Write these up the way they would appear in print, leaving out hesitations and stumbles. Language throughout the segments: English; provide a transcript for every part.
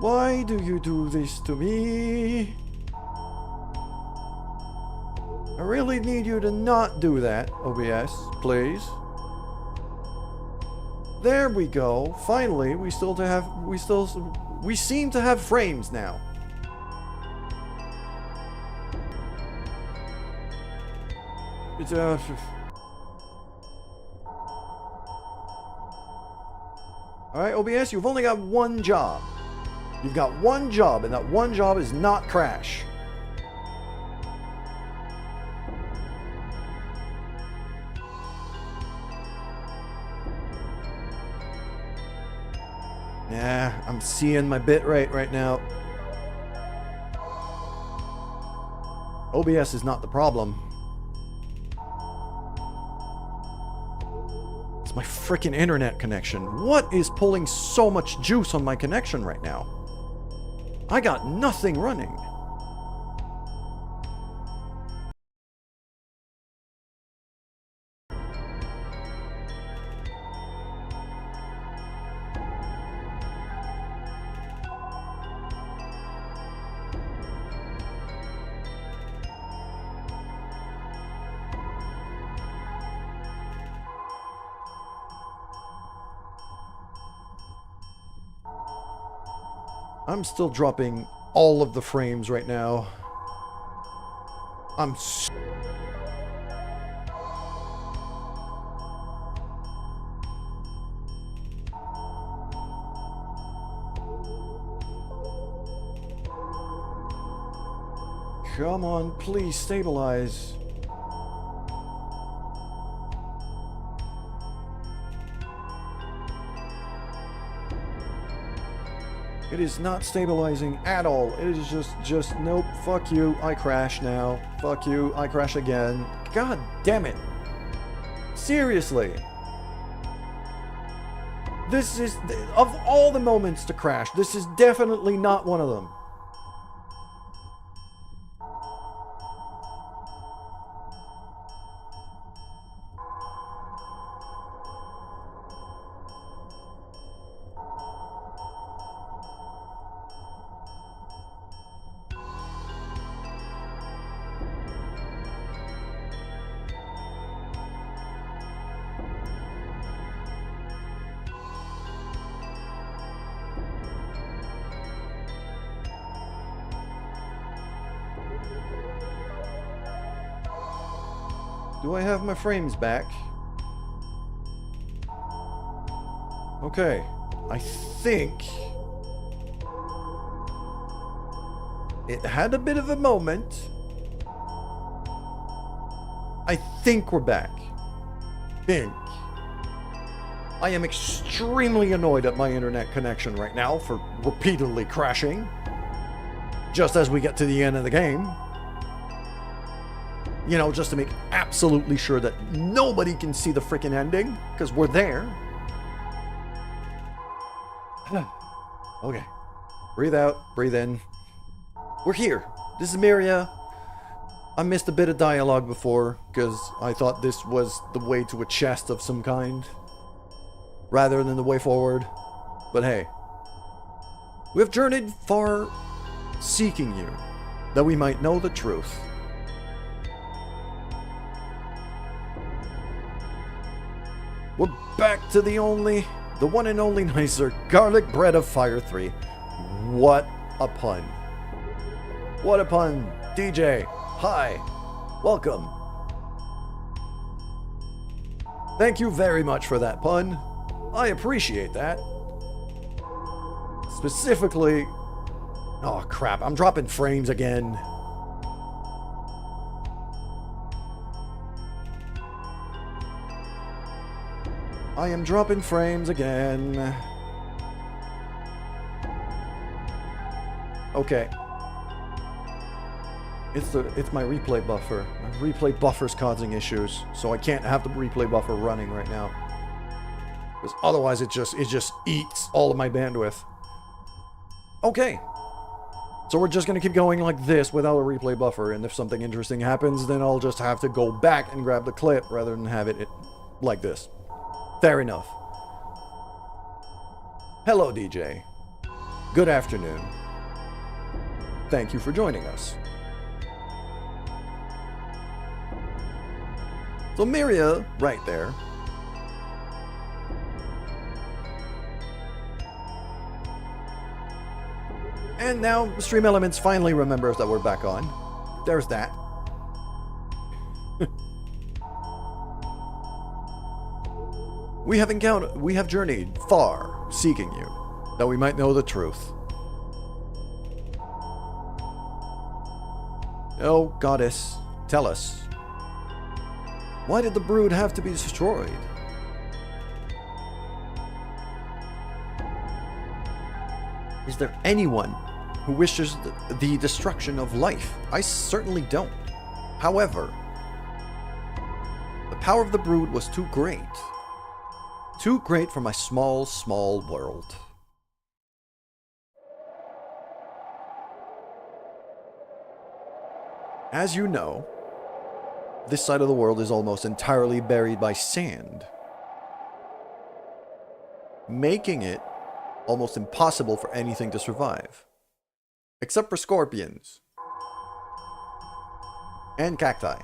Why do you do this to me? I really need you to not do that, OBS, please. There we go. Finally, we seem to have frames now. It's Alright, OBS, you've only got one job. You've got one job, and that one job is not crash. Yeah, I'm seeing my bit rate right now. OBS is not the problem. It's my freaking internet connection. What is pulling so much juice on my connection right now? I got nothing running. I'm still dropping all of the frames right now. Come on, please stabilize. It is not stabilizing at all. It is just, nope, fuck you, I crash now. Fuck you, I crash again. God damn it. Seriously. This is, of all the moments to crash, this is definitely not one of them. Do I have my frames back? Okay, I think it had a bit of a moment. I think we're back. I am extremely annoyed at my internet connection right now for repeatedly crashing just as we get to the end of the game. You know, just to make absolutely sure that nobody can see the freaking ending, because we're there. Okay. Breathe out, breathe in. We're here. This is Miria. I missed a bit of dialogue before, because I thought this was the way to a chest of some kind, rather than the way forward. But hey. We have journeyed far seeking you, that we might know the truth. We're back to the one and only nicer garlic bread of Fire 3. What a pun. What a pun. DJ, hi. Welcome. Thank you very much for that pun. I appreciate that. Specifically... Oh crap, I'm dropping frames again. I am dropping frames again. Okay. It's my replay buffer. My replay buffer's causing issues, so I can't have the replay buffer running right now. Because otherwise it just eats all of my bandwidth. Okay. So we're just gonna keep going like this without a replay buffer, and if something interesting happens, then I'll just have to go back and grab the clip rather than have it like this. Fair enough. Hello, DJ. Good afternoon. Thank you for joining us. So Miria, right there. And now Stream Elements finally remembers that we're back on. There's that. We have journeyed far, seeking you, that we might know the truth. Oh, goddess, tell us. Why did the brood have to be destroyed? Is there anyone who wishes the destruction of life? I certainly don't. However, the power of the brood was too great. Too great for my small, small world. As you know, this side of the world is almost entirely buried by sand, making it almost impossible for anything to survive. Except for scorpions. And cacti.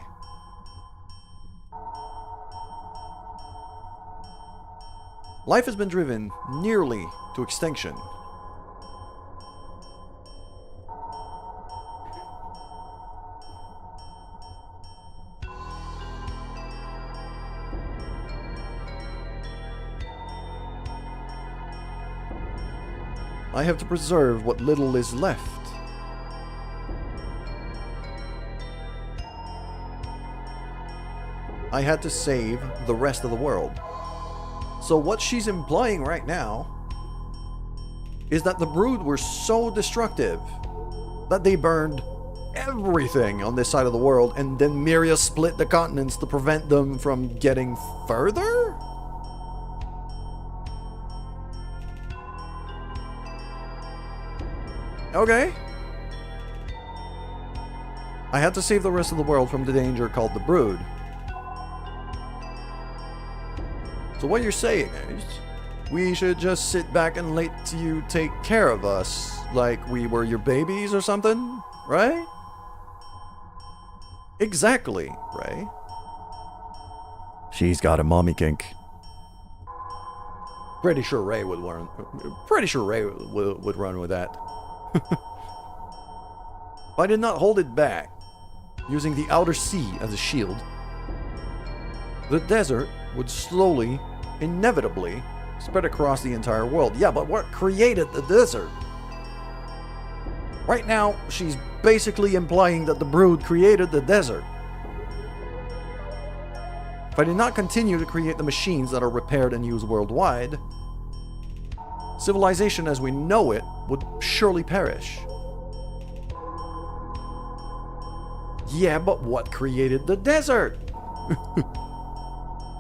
Life has been driven nearly to extinction. I have to preserve what little is left. I had to save the rest of the world. So what she's implying right now is that the brood were so destructive that they burned everything on this side of the world, and then Miria split the continents to prevent them from getting further? Okay. I had to save the rest of the world from the danger called the brood. So what you're saying is, we should just sit back and let you take care of us like we were your babies or something, right? Exactly, Ray. She's got a mommy kink. Pretty sure Ray would run. Pretty sure Ray would run with that. If I did not hold it back, using the outer sea as a shield, the desert would slowly, inevitably, spread across the entire world. Yeah, but what created the desert? Right now, she's basically implying that the brood created the desert. If I did not continue to create the machines that are repaired and used worldwide, civilization as we know it would surely perish. Yeah, but what created the desert?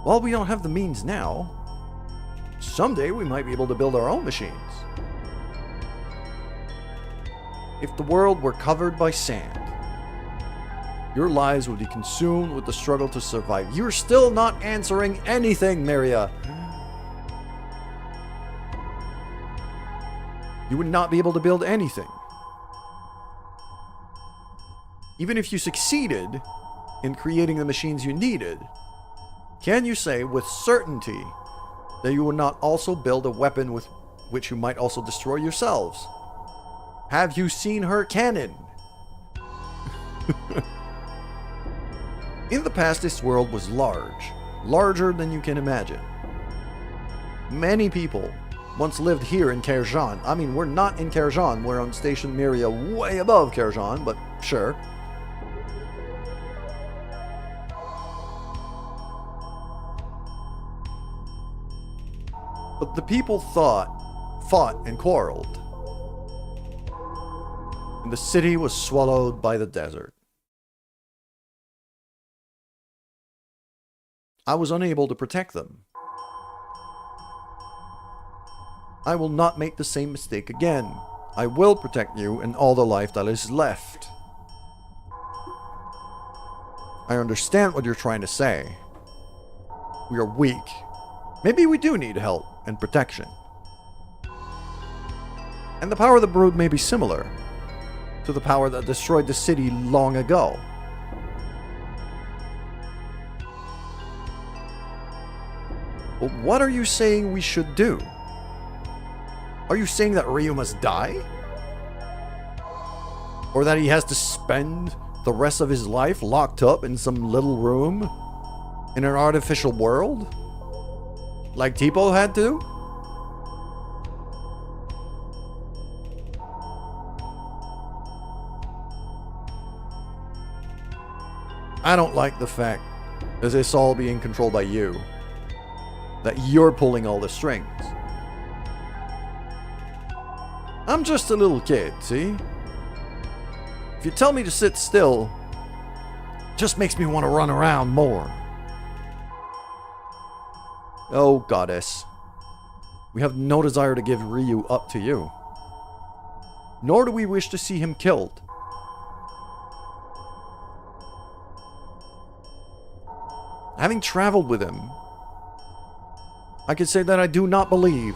Well, we don't have the means now. Someday we might be able to build our own machines. If the world were covered by sand, your lives would be consumed with the struggle to survive. You're still not answering anything, Miria. You would not be able to build anything. Even if you succeeded in creating the machines you needed, can you say with certainty that you would not also build a weapon with which you might also destroy yourselves? Have you seen her cannon? In the past, this world was large, larger than you can imagine. Many people once lived here in Kerjan. I mean, we're not in Kerjan, we're on Station Miria way above Kerjan, but sure. But the people fought and quarreled. And the city was swallowed by the desert. I was unable to protect them. I will not make the same mistake again. I will protect you and all the life that is left. I understand what you're trying to say. We are weak. Maybe we do need help and protection. And the power of the brood may be similar to the power that destroyed the city long ago. But what are you saying we should do? Are you saying that Ryu must die? Or that he has to spend the rest of his life locked up in some little room in an artificial world? Like Tipo had to? I don't like the fact that it's all being controlled by you. That you're pulling all the strings. I'm just a little kid, see? If you tell me to sit still, it just makes me want to run around more. Oh, goddess. We have no desire to give Ryu up to you. Nor do we wish to see him killed. Having traveled with him, I can say that I do not believe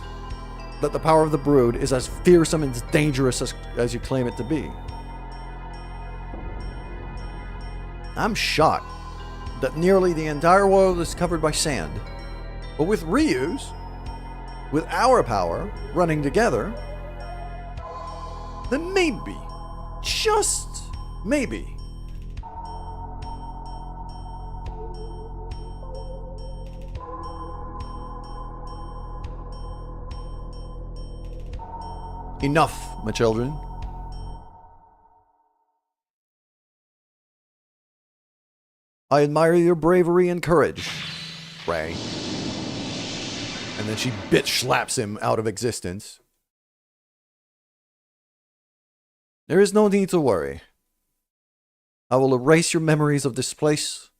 that the power of the brood is as fearsome and as dangerous as you claim it to be. I'm shocked that nearly the entire world is covered by sand. But with Ryu's, with our power running together, then maybe, just maybe, enough, my children. I admire your bravery and courage, Ray. And then she bitch slaps him out of existence. There is no need to worry. I will erase your memories of this place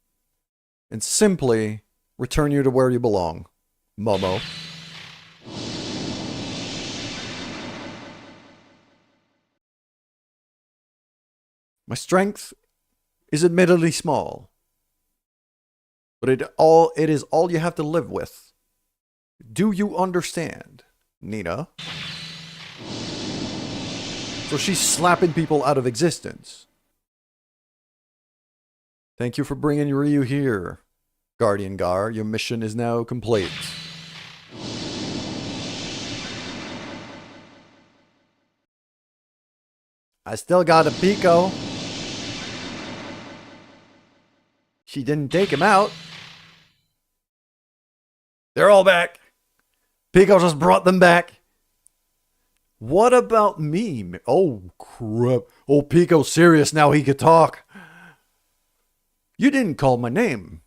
and simply return you to where you belong, Momo. My strength is admittedly small, but it is all you have to live with. Do you understand, Nina? So she's slapping people out of existence. Thank you for bringing Ryu here, Guardian Gar. Your mission is now complete. I still got a Pico. She didn't take him out. They're all back. Pico just brought them back. What about me? Oh, crap. Oh, Pico's serious now. He could talk. You didn't call my name.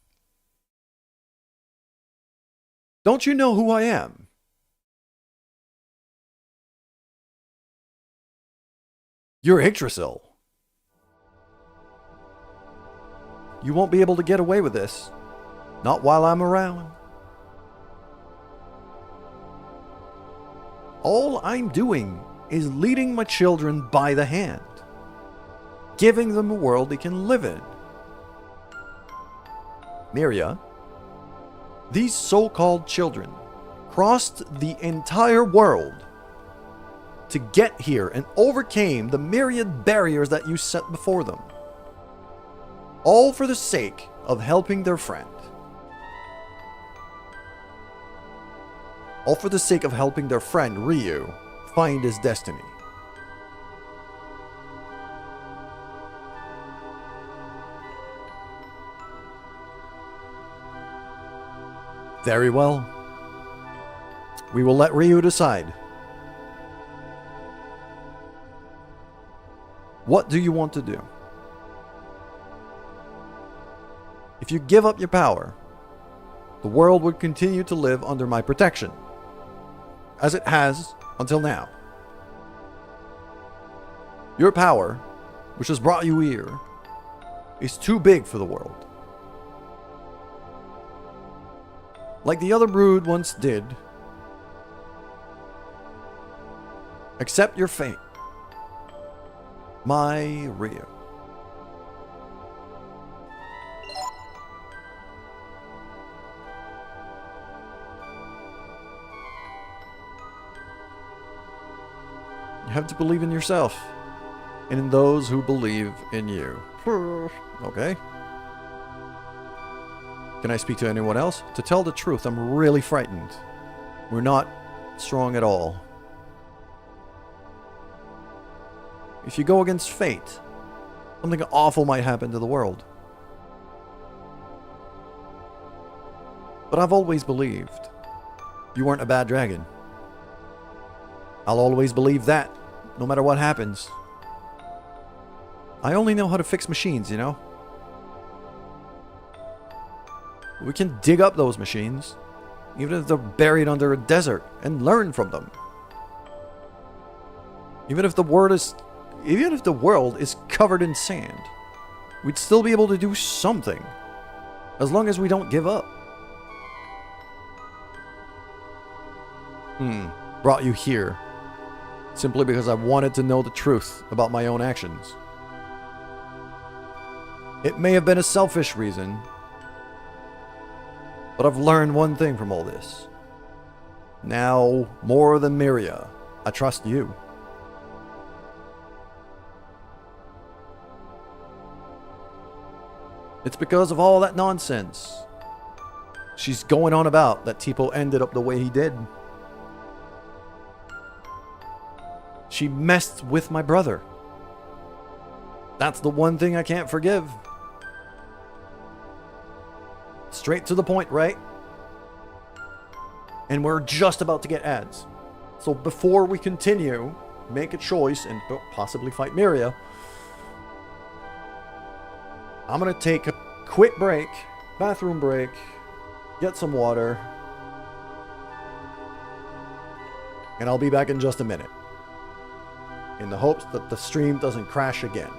Don't you know who I am? You're Yggdrasil. You won't be able to get away with this. Not while I'm around. All I'm doing is leading my children by the hand. Giving them a world they can live in. Miria, these so-called children crossed the entire world to get here and overcame the myriad barriers that you set before them. All for the sake of helping their friend. All for the sake of helping their friend Ryu find his destiny. Very well. We will let Ryu decide. What do you want to do? If you give up your power, the world would continue to live under my protection, as it has until now. Your power, which has brought you here, is too big for the world. Like the other brood once did, accept your fate, my Ryu. You have to believe in yourself. And in those who believe in you. Okay? Can I speak to anyone else? To tell the truth, I'm really frightened. We're not strong at all. If you go against fate, something awful might happen to the world. But I've always believed you weren't a bad dragon. I'll always believe that, no matter what happens. I only know how to fix machines, you know? We can dig up those machines, even if they're buried under a desert, and learn from them. Even if the world is covered in sand, we'd still be able to do something, as long as we don't give up. Brought you here, simply because I wanted to know the truth about my own actions. It may have been a selfish reason, but I've learned one thing from all this. Now, more than Miria, I trust you. It's because of all that nonsense she's going on about that Tipo ended up the way he did. She messed with my brother. That's the one thing I can't forgive. Straight to the point, right? And we're just about to get ads. So before we continue, make a choice and possibly fight Miria, I'm going to take a quick break, bathroom break, get some water, and I'll be back in just a minute, in the hopes that the stream doesn't crash again.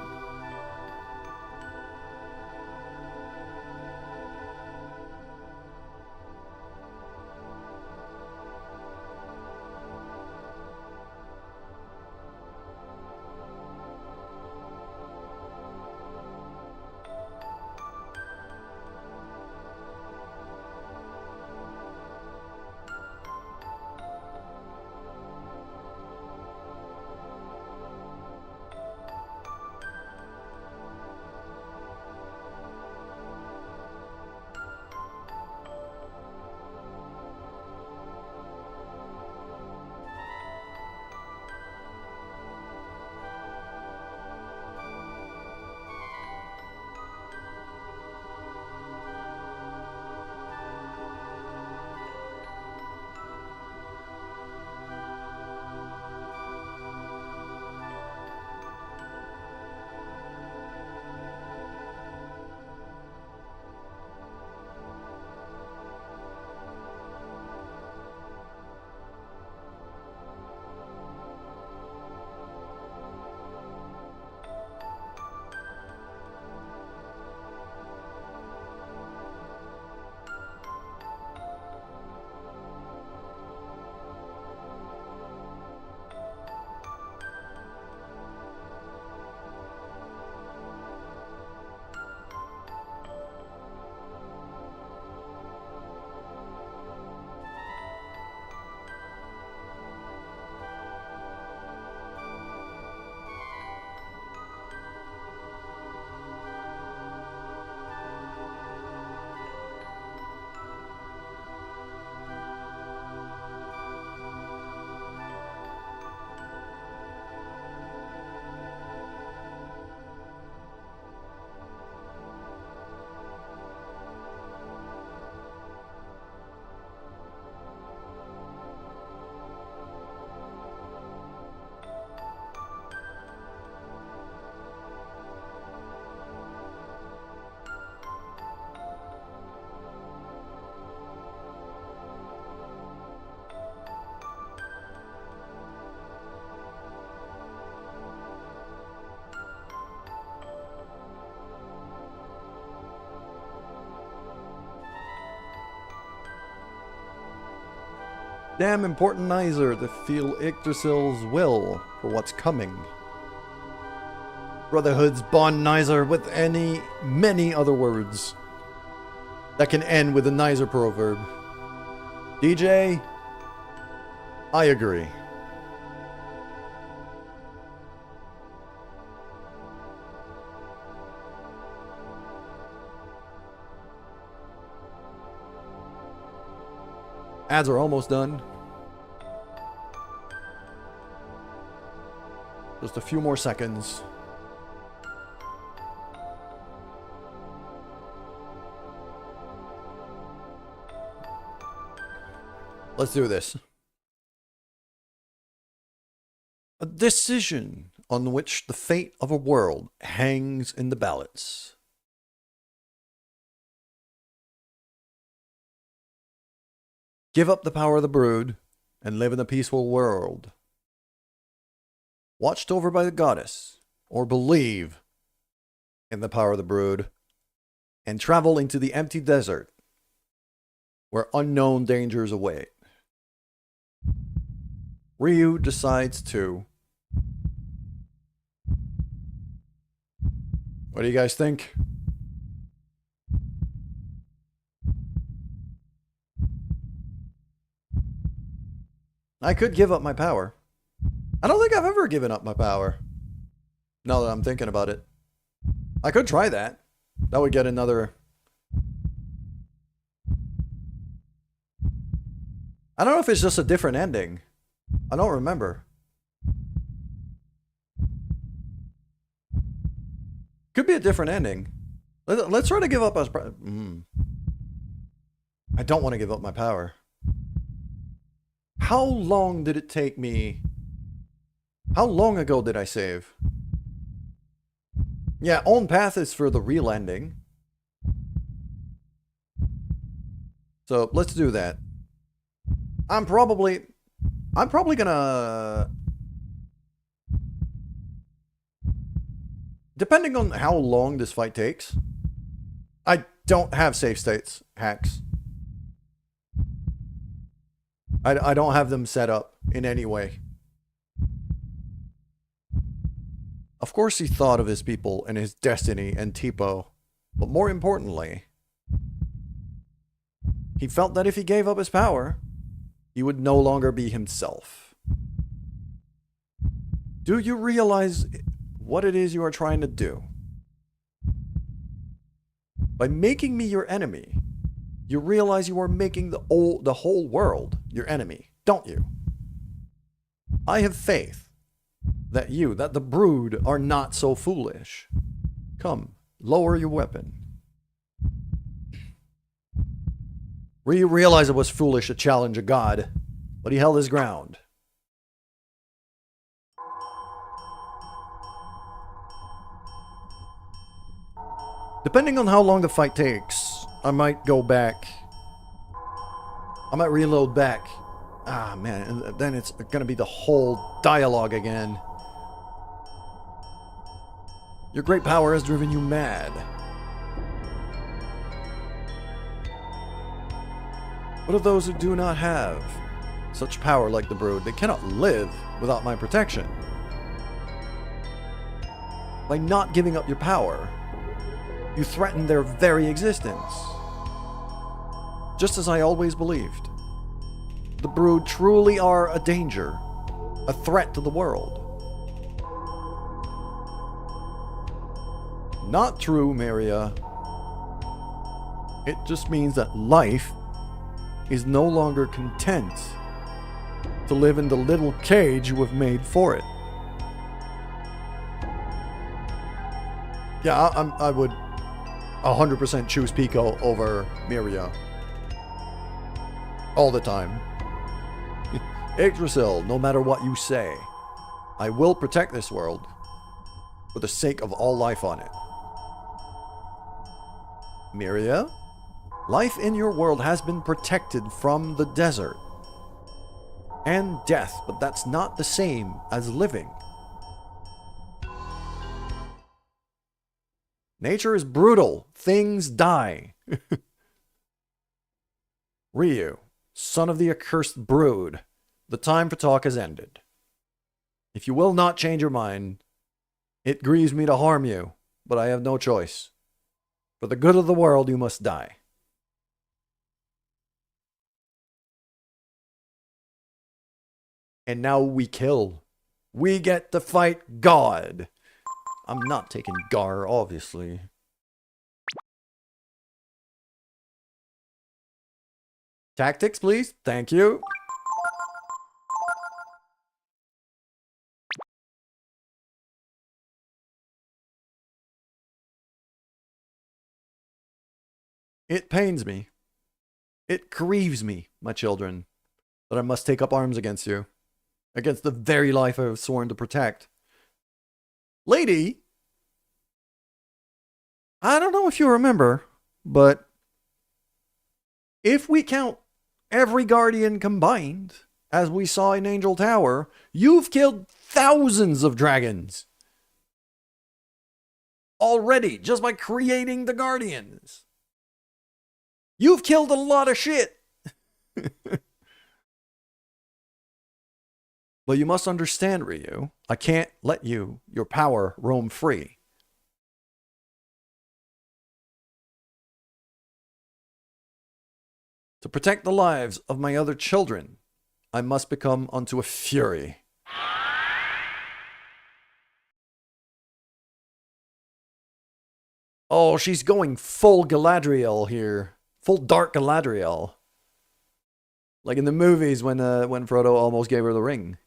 Damn important Nizer to feel Yggdrasil's will for what's coming. Brotherhoods bond Nizer with many other words that can end with a Nizer proverb. DJ, I agree. Ads are almost done. Just a few more seconds. Let's do this. A decision on which the fate of a world hangs in the balance. Give up the power of the brood and live in a peaceful world, watched over by the goddess, or believe in the power of the brood and travel into the empty desert where unknown dangers await. Ryu decides to. What do you guys think? I could give up my power. I don't think I've ever given up my power. Now that I'm thinking about it. I could try that. That would get another... I don't know if it's just a different ending. I don't remember. Could be a different ending. Let's try to give up us. I don't want to give up my power. How long did it take me? How long ago did I save? Yeah, own path is for the real ending. So let's do that. I'm probably gonna... Depending on how long this fight takes. I don't have save states hacks. I don't have them set up in any way. Of course he thought of his people and his destiny and Tipo, but more importantly, he felt that if he gave up his power, he would no longer be himself. Do you realize what it is you are trying to do? By making me your enemy, you realize you are making the whole world your enemy, don't you? I have faith that the brood are not so foolish. Come, lower your weapon. Ryu realized it was foolish to challenge a god, but he held his ground. Depending on how long the fight takes, I might go back. I might reload back. Ah, man, and then it's gonna be the whole dialogue again. Your great power has driven you mad. What of those who do not have such power like the brood? They cannot live without my protection. By not giving up your power, you threaten their very existence. Just as I always believed. The brood truly are a danger, a threat to the world. Not true, Maria. It just means that life is no longer content to live in the little cage you have made for it. Yeah, I would 100% choose Pico over Miria. All the time. Yggdrasil, no matter what you say, I will protect this world for the sake of all life on it. Miria, life in your world has been protected from the desert and death, but that's not the same as living. Nature is brutal. Things die. Ryu, son of the accursed brood, the time for talk has ended. If you will not change your mind, it grieves me to harm you, but I have no choice. For the good of the world, you must die. And now we kill. We get to fight God. I'm not taking Gar, obviously. Tactics, please. Thank you. It pains me. It grieves me, my children, that I must take up arms against you. Against the very life I have sworn to protect. Lady, I don't know if you remember, but if we count every Guardian combined, as we saw in Angel Tower, you've killed thousands of dragons. Already, just by creating the Guardians. You've killed a lot of shit. But you must understand, Ryu, I can't let your power roam free. To protect the lives of my other children, I must become unto a fury. Oh, she's going full Galadriel here. Full dark Galadriel. Like in the movies when Frodo almost gave her the ring.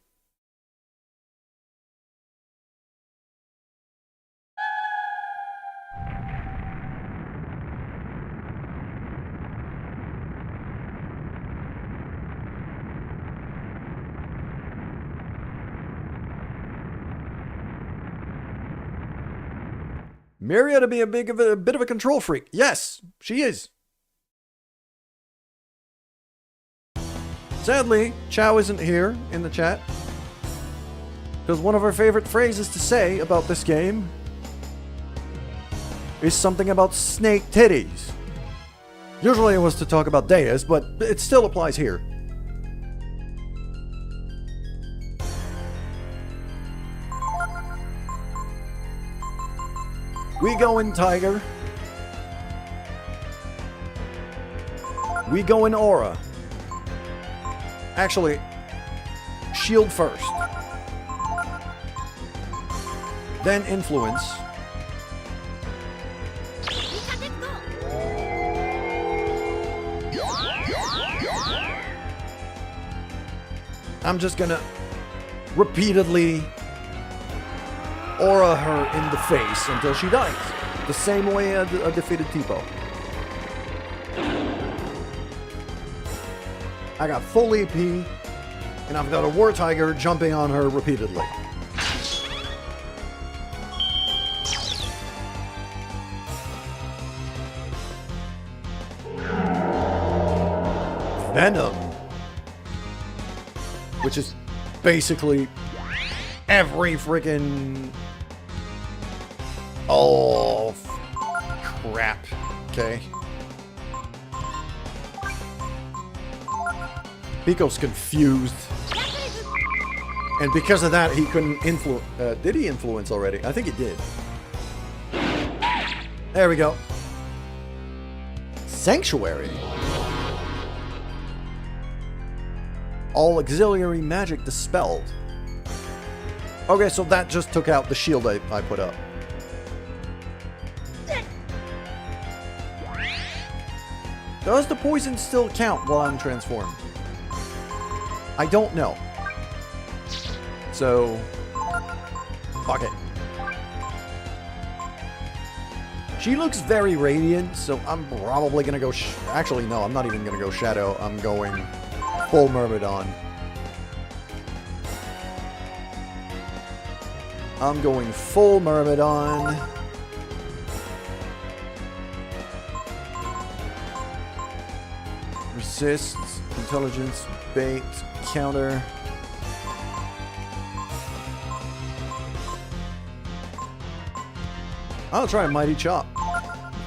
Miria to be a bit of a control freak. Yes, she is. Sadly, Chow isn't here in the chat. Because one of her favorite phrases to say about this game is something about snake titties. Usually it was to talk about Deus, but it still applies here. We going Tiger. We going Aura. Actually, Shield first. Then Influence. I'm just gonna repeatedly aura her in the face until she dies. The same way I defeated Tipo. I got full EP, and I've got a War Tiger jumping on her repeatedly. Venom. Which is basically every freaking... Oh, crap. Okay. Pico's confused. And because of that, he couldn't influence... did he influence already? I think he did. There we go. Sanctuary. All auxiliary magic dispelled. Okay, so that just took out the shield I put up. Does the poison still count while I'm transformed? I don't know. So, fuck it. She looks very radiant, so I'm probably gonna go... Actually, no, I'm not even gonna go Shadow. I'm going full Myrmidon. I'm going full Myrmidon. Resist, intelligence, bait, counter. I'll try a Mighty Chop.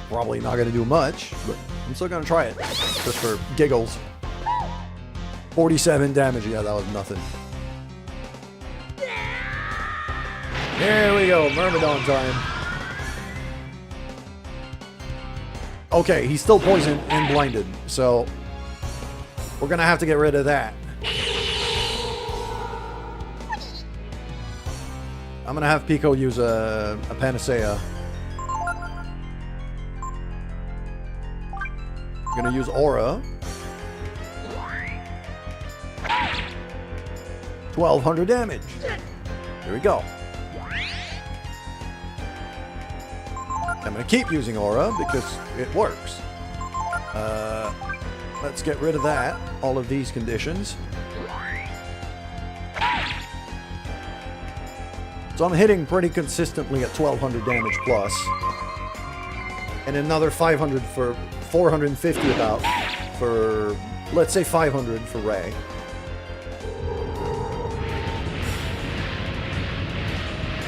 Probably not going to do much, but I'm still going to try it. Just for giggles. 47 damage. Yeah, that was nothing. There we go. Myrmidon time. Okay, he's still poisoned and blinded, so we're going to have to get rid of that. I'm going to have Pico use a Panacea. I'm going to use Aura. 1,200 damage. Here we go. I'm going to keep using Aura because it works. Let's get rid of that. All of these conditions. So I'm hitting pretty consistently at 1,200 damage plus. And another 500 for 450 about for, let's say 500 for Ray.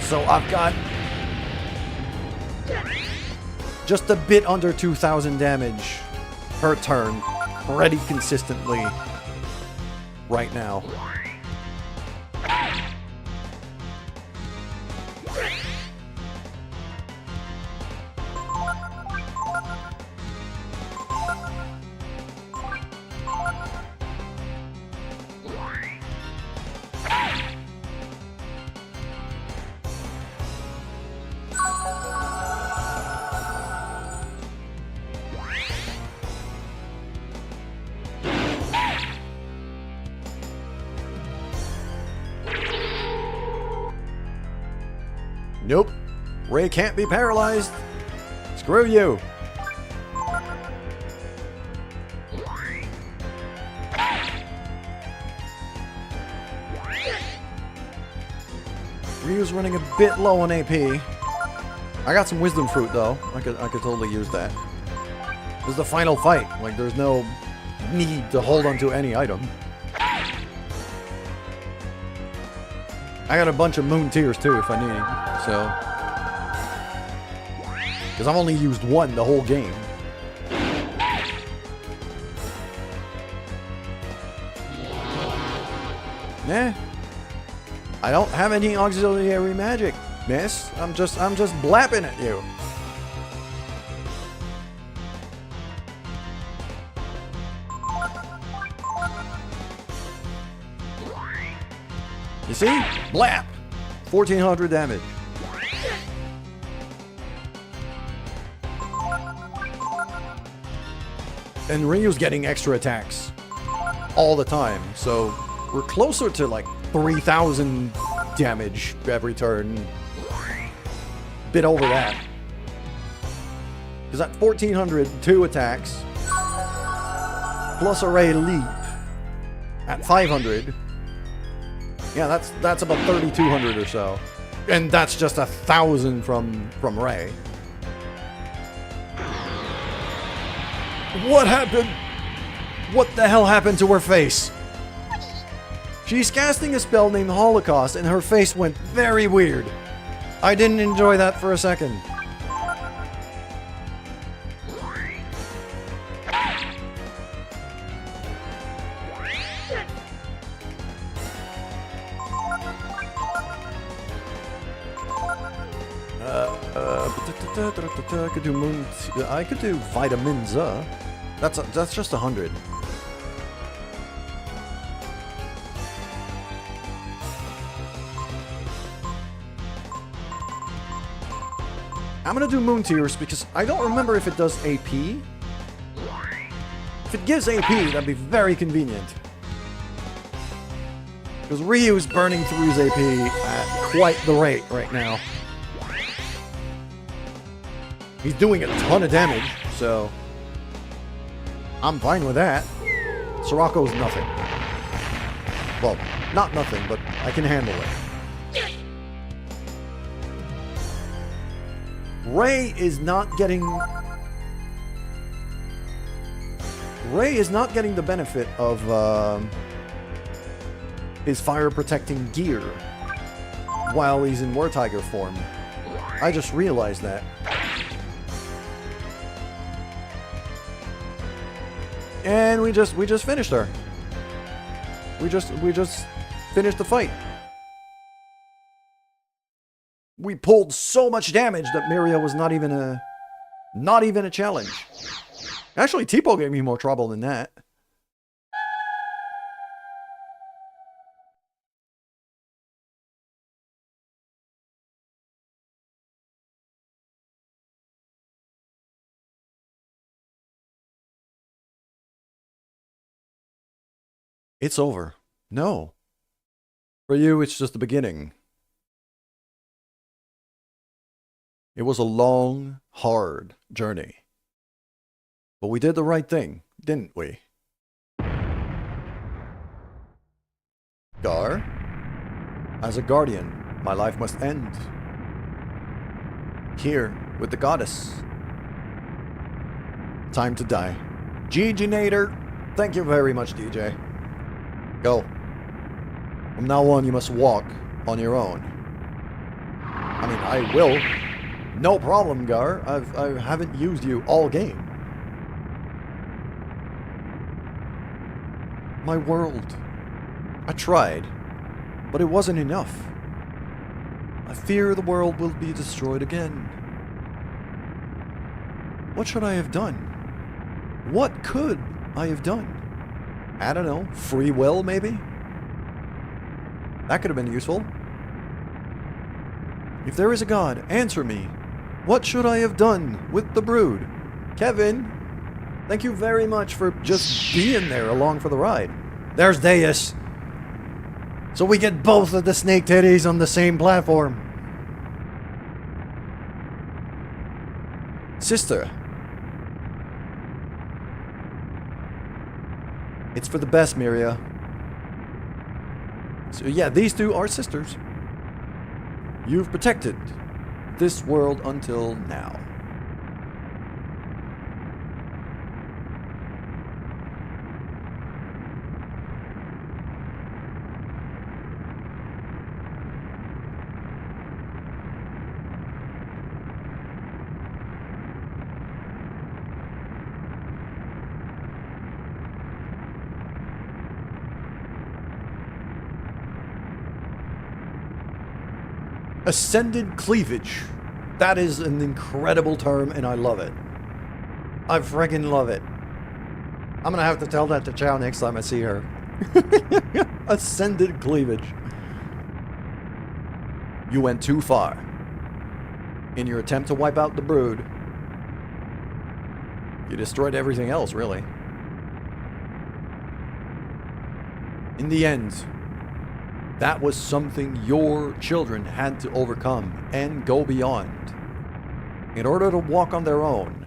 So I've got just a bit under 2,000 damage per turn, pretty consistently right now. Nope. Ray can't be paralyzed. Screw you. Ryu's running a bit low on AP. I got some wisdom fruit though. I could totally use that. This is the final fight. Like there's no need to hold onto any item. I got a bunch of moon tears too if I need, so. Because I've only used one the whole game. Nah. I don't have any auxiliary magic, miss. I'm just blapping at you. You see? Blap! 1,400 damage. And Ryu's getting extra attacks all the time, so we're closer to like 3,000 damage every turn. Bit over that. Because at 1,400, 2 attacks, plus array leap at 500. Yeah, that's about 3,200 or so. And that's just 1,000 from Ray. What happened? What the hell happened to her face? She's casting a spell named Holocaust and her face went very weird. I didn't enjoy that for a second. I could do moon. I could do vitamins. That's just 100. I'm gonna do moon tears because I don't remember if it does AP. If it gives AP, that'd be very convenient. Because Ryu's burning through his AP at quite the rate right now. He's doing a ton of damage, so I'm fine with that. Sirocco's nothing. Well, not nothing, but I can handle it. Ray is not getting the benefit of his fire protecting gear while he's in War Tiger form. I just realized that. And we just finished her. We just finished the fight. We pulled so much damage that Miria was not even a challenge. Actually, Tipo gave me more trouble than that. It's over. No. For you, it's just the beginning. It was a long, hard journey. But we did the right thing, didn't we? Gar, as a guardian, my life must end. Here, with the goddess. Time to die. GG Nader! Thank you very much, DJ. Go. From now on, you must walk on your own. I mean, I will. No problem, Gar. I haven't used you all game. My world. I tried, but it wasn't enough. I fear the world will be destroyed again. What should I have done? What could I have done? I don't know. Free will, maybe? That could have been useful. If there is a God, answer me. What should I have done with the brood? Kevin, thank you very much for just being there along for the ride. There's Deus. So we get both of the snake titties on the same platform. Sister. It's for the best, Miria. So yeah, these two are sisters. You've protected this world until now. Ascended cleavage. That is an incredible term, and I love it. I friggin' love it. I'm gonna have to tell that to Chow next time I see her. Ascended cleavage. You went too far. In your attempt to wipe out the brood, you destroyed everything else, really. In the end, that was something your children had to overcome and go beyond in order to walk on their own.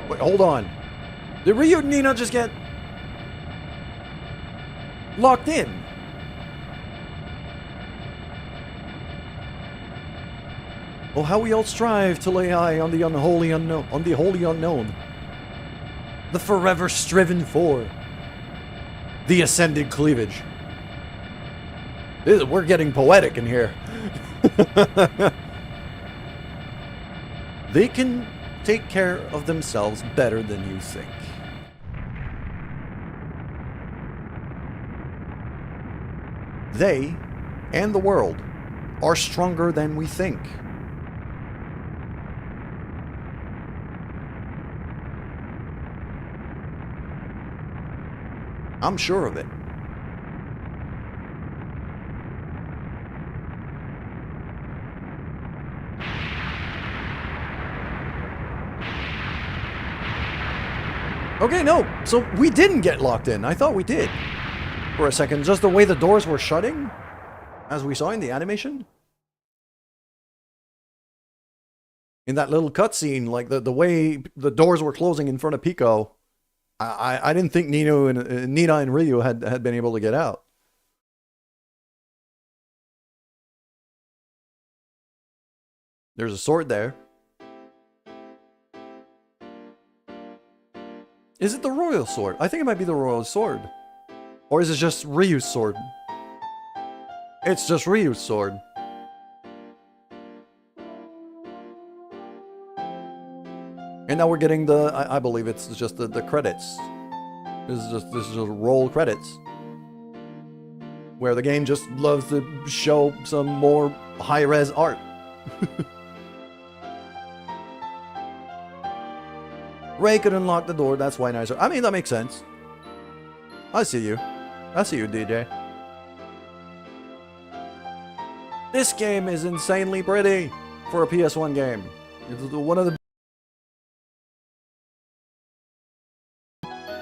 Wait, hold on. Did Ryu and Nina just get locked in? Oh, how we all strive to lay eye on the unholy unknown, on the holy unknown. The forever striven for. The ascended cleavage. We're getting poetic in here. They can take care of themselves better than you think. They, and the world, are stronger than we think. I'm sure of it. Okay, no. So we didn't get locked in. I thought we did. For a second, just the way the doors were shutting, as we saw in the animation. In that little cutscene, like the way the doors were closing in front of Pico, I didn't think Nina and Ryu had been able to get out. There's a sword there. Is it the royal sword? I think it might be the royal sword. Or is it just Ryu's sword? It's just Ryu's sword. And now we're getting the, I believe it's just the credits. This is just roll credits. Where the game just loves to show some more high-res art. Ray could unlock the door, that's why nicer. I mean, that makes sense. I see you. I see you, DJ. This game is insanely pretty for a PS1 game. It's one of the...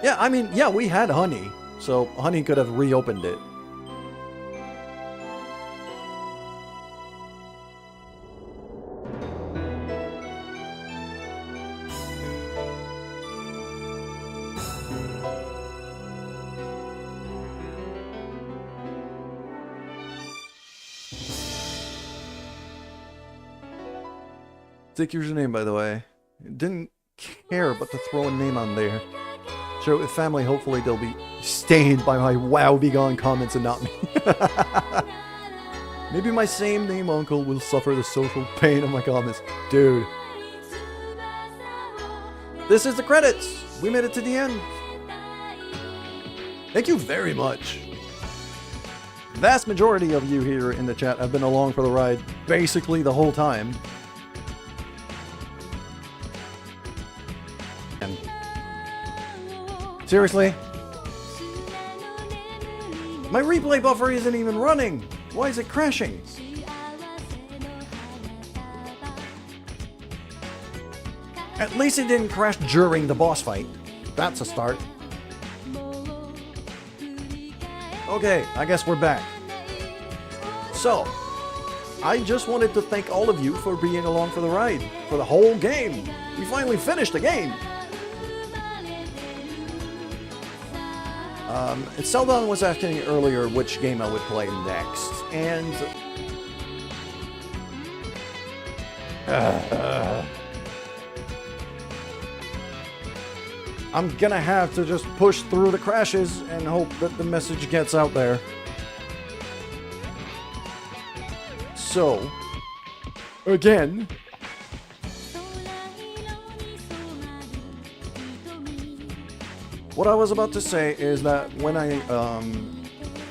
Yeah, I mean, yeah, we had Honey, so Honey could have reopened it. Sick username, by the way. Didn't care but to throw a name on there. Share it with family, hopefully they'll be stained by my wow be gone comments and not me. Maybe my same name uncle will suffer the social pain of my comments. Dude. This is the credits! We made it to the end. Thank you very much. Vast majority of you here in the chat have been along for the ride basically the whole time. And seriously? My replay buffer isn't even running! Why is it crashing? At least it didn't crash during the boss fight. That's a start. Okay, I guess we're back. So, I just wanted to thank all of you for being along for the ride. For the whole game. We finally finished the game. Seldon was asking earlier which game I would play next, and... I'm gonna have to just push through the crashes and hope that the message gets out there. So, again... What I was about to say is that when I,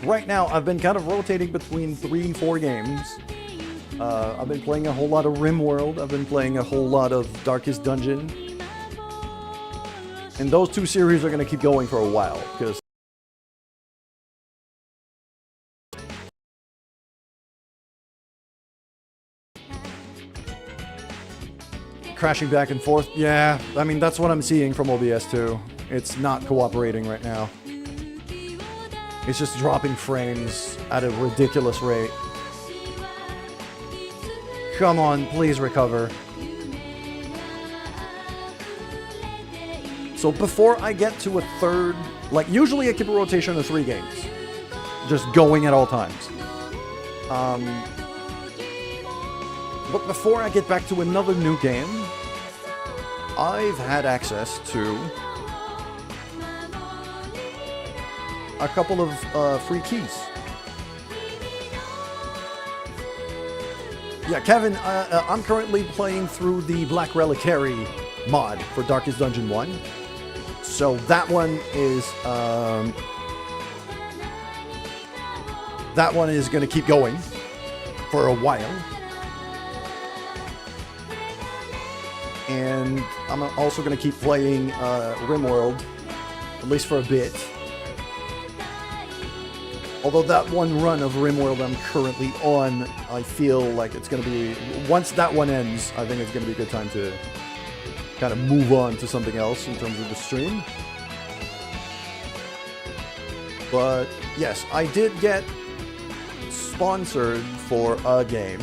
right now I've been kind of rotating between 3-4 games. I've been playing a whole lot of RimWorld, I've been playing a whole lot of Darkest Dungeon. And those two series are going to keep going for a while, because crashing back and forth. Yeah, I mean, that's what I'm seeing from OBS too. It's not cooperating right now. It's just dropping frames at a ridiculous rate. Come on, please recover. So before I get to a third, like usually I keep a rotation of 3 games. Just going at all times. But before I get back to another new game, I've had access to a couple of free keys. Yeah, Kevin, I'm currently playing through the Black Reliquary mod for Darkest Dungeon 1. So that one is going to keep going for a while. And I'm also going to keep playing RimWorld, at least for a bit. Although that one run of RimWorld I'm currently on, I feel like it's going to be... Once that one ends, I think it's going to be a good time to kind of move on to something else in terms of the stream. But yes, I did get sponsored for a game.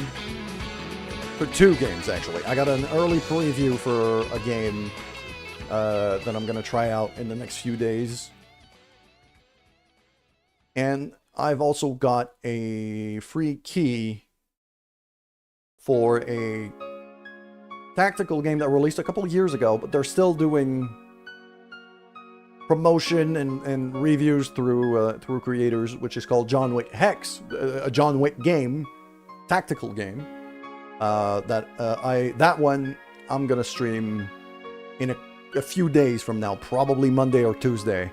For 2 games, actually. I got an early preview for a game that I'm going to try out in the next few days. And I've also got a free key for a tactical game that released a couple of years ago, but they're still doing promotion and reviews through creators, which is called John Wick Hex, a John Wick game, tactical game. That one I'm gonna stream in a few days from now, probably Monday or Tuesday.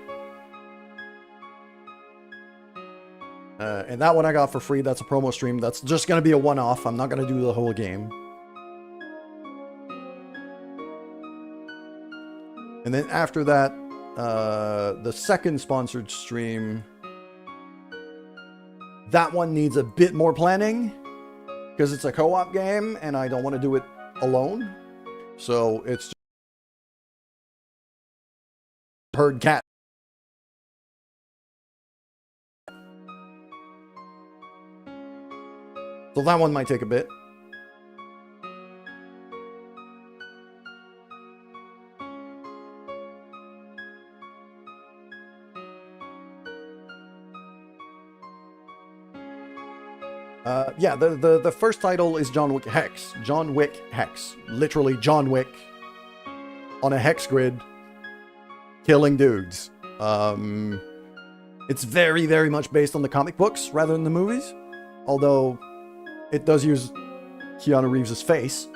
And that one I got for free. That's a promo stream. That's just gonna be a one-off. I'm not gonna do the whole game. And then after that, the second sponsored stream, that one needs a bit more planning. because it's a co-op game and I don't want to do it alone. So it's just herd cat. So that one might take a bit. Yeah, the first title is John Wick Hex. John Wick Hex. Literally John Wick on a hex grid killing dudes. It's very, very much based on the comic books rather than the movies. Although it does use Keanu Reeves' face.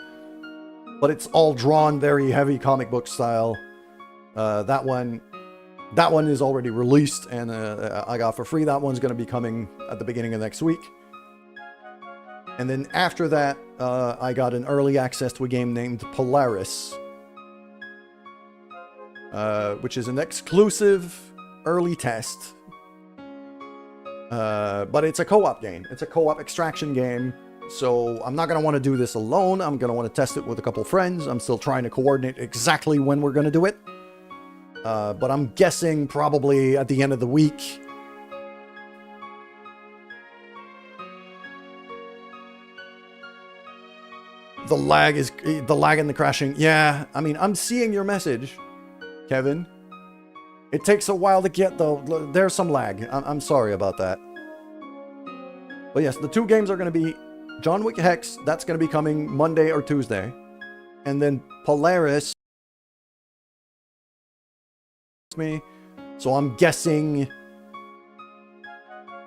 But it's all drawn very heavy comic book style. That one is already released and I got for free. That one's going to be coming at the beginning of next week. And then after that, I got an early access to a game named Polaris, which is an exclusive early test. But it's a co-op game. It's a co-op extraction game. So I'm not going to want to do this alone. I'm going to want to test it with a couple friends. I'm still trying to coordinate exactly when we're going to do it. But I'm guessing probably at the end of the week. The lag and the crashing. Yeah, I mean, I'm seeing your message, Kevin. It takes a while to get, though. There's some lag. I'm sorry about that. But yes, the two games are going to be John Wick Hex. That's going to be coming Monday or Tuesday. And then Polaris. So I'm guessing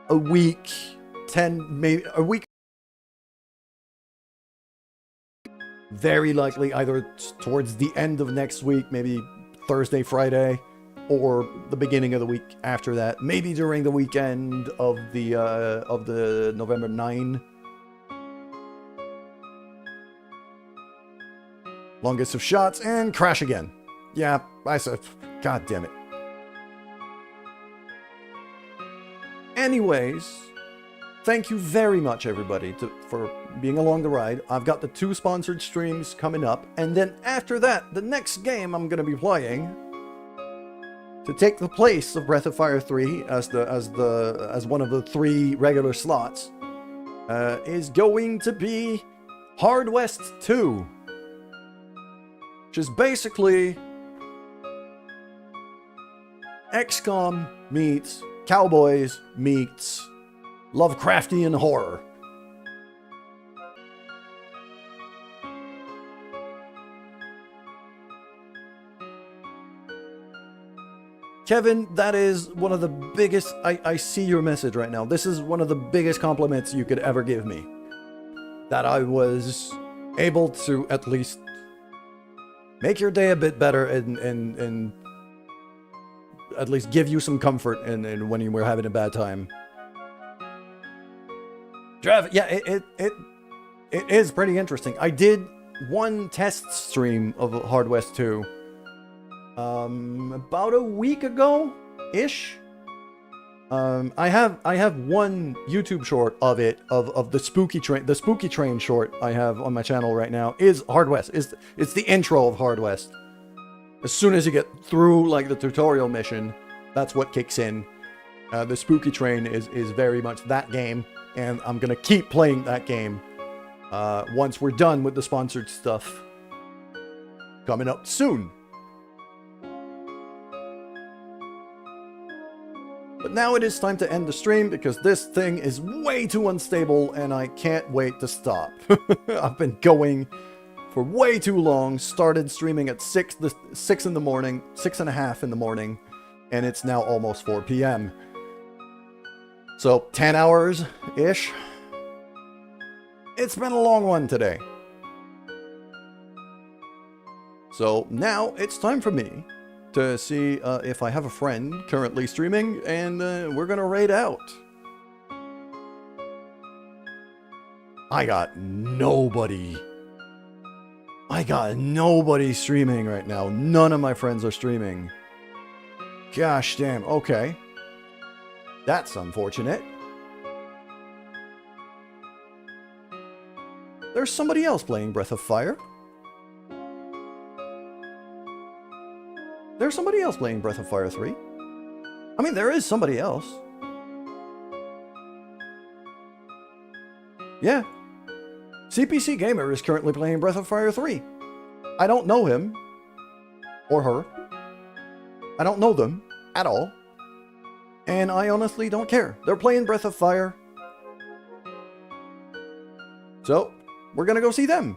a week, 10, maybe a week. Very likely either towards the end of next week, maybe Thursday, Friday, or the beginning of the week after that. Maybe during the weekend of the November 9. Longest of shots and crash again. Yeah, I said, god damn it. Anyways, thank you very much, everybody, for being along the ride. I've got the 2 sponsored streams coming up, and then after that, the next game I'm going to be playing to take the place of Breath of Fire 3 as one of the 3 regular slots is going to be Hard West 2, which is basically XCOM meets Cowboys meets Lovecraftian horror. Kevin, that is one of the biggest... I see your message right now. This is one of the biggest compliments you could ever give me. That I was able to at least make your day a bit better and at least give you some comfort and when you were having a bad time. Drav, yeah, it is pretty interesting. I did one test stream of Hard West 2 about a week ago ish. I have one YouTube short of it of the spooky train short I have on my channel right now is Hard West. It's the intro of Hard West. As soon as you get through like the tutorial mission, that's what kicks in. The spooky train is very much that game, and I'm gonna keep playing that game once we're done with the sponsored stuff coming up soon. But now it is time to end the stream because this thing is way too unstable and I can't wait to stop. I've been going for way too long. Started streaming at 6 in the morning, 6:30 in the morning, and it's now almost 4 p.m. So 10 hours-ish. It's been a long one today. So now it's time for me to see if I have a friend currently streaming, and we're gonna raid out. I got nobody streaming right now. None of my friends are streaming. Gosh damn, okay. That's unfortunate. There's somebody else playing Breath of Fire. There's somebody else playing Breath of Fire 3. I mean, there is somebody else. Yeah. CPC Gamer is currently playing Breath of Fire 3. I don't know him. Or her. I don't know them at all. And I honestly don't care. They're playing Breath of Fire. So, we're gonna go see them.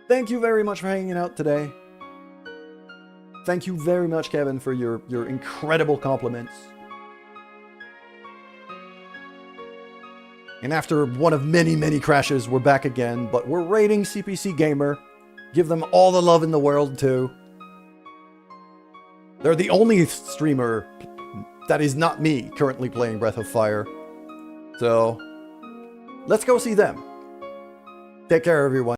Thank you very much for hanging out today. Thank you very much, Kevin, for your incredible compliments. And after one of many, many crashes, we're back again, but we're rating CPC Gamer. Give them all the love in the world, too. They're the only streamer that is not me currently playing Breath of Fire. So, let's go see them. Take care, everyone.